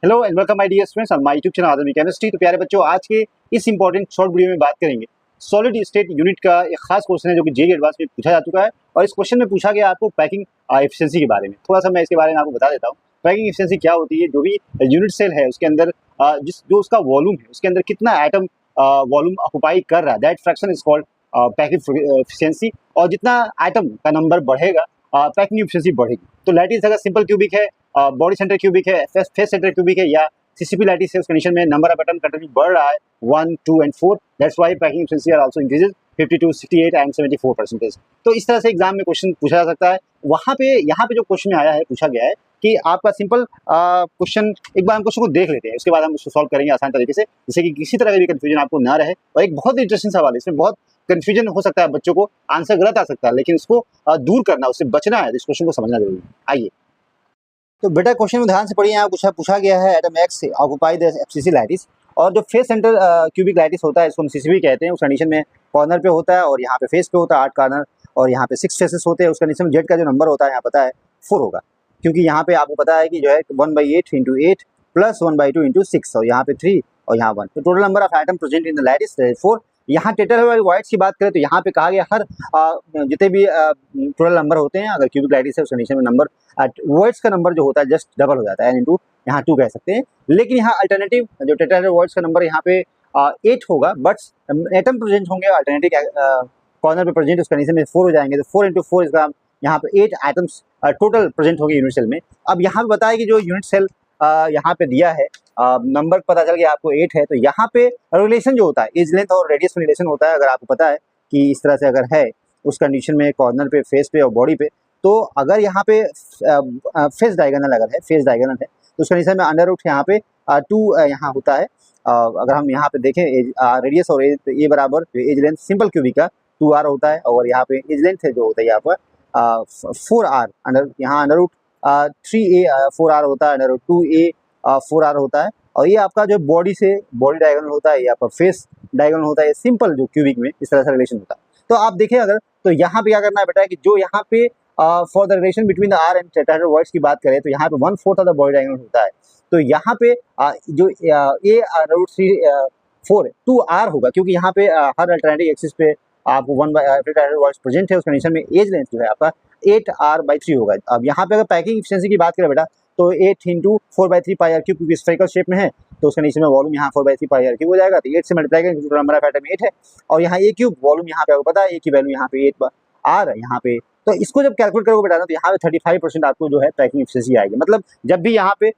Hello and welcome my dear students on my YouTube channel आदमी chemistry. तो प्यारे बच्चों, आज के इस इंपॉर्टेंट शॉर्ट वीडियो में बात करेंगे सॉलिड स्टेट यूनिट का एक खास क्वेश्चन है जो कि जेईई एडवांस में पूछा जा चुका है। और इस क्वेश्चन में पूछा गया आपको पैकिंग एफिशिएंसी के बारे में। थोड़ा सा मैं इसके बारे में आपको बता देता हूँ। पैकिंग एफिशिएंसी क्या होती है? जो भी यूनिट सेल है उसके अंदर जो उसका वॉल्यूम है, उसके अंदर कितना एटम वॉल्यूम ऑक्युपाई कर रहा है, that fraction is called packing efficiency. और जितना एटम का नंबर बढ़ेगा पैकिंग एफिशिएंसी बढ़ेगी। तो लैटिस अगर सिंपल क्यूबिक है, बॉडी सेंटर क्यूबिक है, फेस सेंटर क्यूबिक है, या सीसीपी लैटिस है, उस कंडीशन में नंबर ऑफ एटम कंटिन्यू बढ़ रहा है 1, 2 एंड 4। That's why packing efficiency are also increases 52, 68 and 74%। तो इस तरह से एग्जाम में क्वेश्चन पूछा जा सकता है। वहाँ पे यहाँ पे जो क्वेश्चन में आया है, पूछा गया है कि आपका सिंपल क्वेश्चन, एक बार हम क्वेश्चन को देख लेते हैं, उसके बाद हम उसको सॉल्व करेंगे आसान तरीके से, जिससे कि किसी तरह का भी कंफ्यूजन आपको ना रहे। और एक बहुत इंटरेस्टिंग सवाल है, इसमें बहुत कंफ्यूजन हो सकता है बच्चों को, आंसर गलत आ सकता है, लेकिन उसको दूर करना, उससे बचना है, इस क्वेश्चन को समझना जरूरी है। आइए तो बेटा क्वेश्चन में ध्यान से पढ़िए। यहाँ पूछा गया है atom x occupy the FCC lattice, और जो फेस सेंटर क्यूबिक लैटिस होता है, इसको हम सीसीबी कहते हैं। उस कंडीशन में कॉर्नर पे होता है और यहाँ पे फेस पे होता है 8 कॉर्नर, और यहाँ पे 6 फेसेस होते हैं। उस कंडीशन में जेड का जो नंबर होता है यहाँ पता है 4 होगा, क्योंकि यहाँ पे आपको पता है कि जो है 1/8 इंटू 8 प्लस 1/2 इंटू 6, और यहाँ पे 3 और यहाँ 1। तो total number of atom present in the lattice 4। यहाँ टेट्राहेड्रॉइड्स की बात करें तो यहाँ पे कहा गया हर जितने भी टोटल नंबर होते हैं, अगर क्यूबिक लैटिस है उस कंडीशन में नंबर वर्ड्स का नंबर जो होता है जस्ट डबल हो जाता है, n इंटू यहाँ 2 कह सकते हैं। लेकिन यहाँ अल्टरनेटिव जो टेट्राहेड्रॉइड्स का नंबर यहाँ पे 8 होगा, बट एटम प्रेजेंट होंगे अल्टरनेटिव कॉर्नर पे प्रेजेंट, उस कंडीशन में 4 हो जाएंगे। तो 4 इंटू 4 इसका यहाँ पे 8 एटम्स टोटल प्रेजेंट होंगे यूनिट सेल में। अब यहाँ पे बताया कि जो यूनिट सेल यहाँ पे दिया है, नंबर पता चल गया आपको 8 है। तो यहाँ पे रिलेशन जो होता है एज लेंथ और रेडियस में रिलेशन होता है। अगर आपको पता है कि इस तरह से अगर है उस कंडीशन में कॉर्नर पे, फेस पे और बॉडी पे, तो अगर यहाँ पे फेस डायगोनल अगर है, फेस डायगोनल है, तो उस कंडीशन में अंडर रूट यहाँ पे 2 यहाँ होता है। अगर हम यहाँ पे देखें रेडियस और एज, ए बराबर एज लेंथ सिंपल क्यूबिक का 2r होता है, और यहाँ पे एज लेंथ है जो होता है यहाँ पर 4r, यहाँ अंडर रूट 3a 4r होता है, अंडर रूट 2a 4r होता है। और ये आपका जो बॉडी से बॉडी डायगोनल होता है, ये आपका फेस डायगोनल होता है, ये सिंपल जो क्यूबिक में इस तरह से रिलेशन होता है। तो आप देखें अगर, तो यहाँ पे क्या करना है बेटा कि जो यहाँ पे for the relation between the R and tetrahedroids की बात करें तो यहाँ पे 1/4 ऑफ द बॉडी डायगोनल होता है। तो यहाँ पे जो a रूट 4 2r होगा, क्योंकि यहाँ पे हर अल्टरनेटिव एक्सिस पे आपको 1/4 प्रेजेंट है। उस कंडीशन में एज लेंथ जो है आपका 8r/3 होगा। अब यहाँ पे अगर पैकिंग एफिशिएंसी की बात करें बेटा, तो 8 इंटू 4/3 पाई r क्यूब, क्योंकि स्फेरिकल शेप में है, तो उस कंडीशन में वॉल्यूम यहाँ 4/3 पाई r क्यूब हो जाएगा। तो 8 से मल्टीप्लाई करेंगे, टोटल नंबर ऑफ एटम 8 है, और यहाँ a क्यूब वॉल्यूम यहाँ पे आपको पता है, a की वैल्यू यहाँ पे 8r है यहाँ पे। तो इसको जब कैलकुलेट करोगे बेटा ना, तो यहाँ पे 35% आपको जो है पैकिंग एफिशिएंसी आएगी। मतलब जब भी यहाँ पे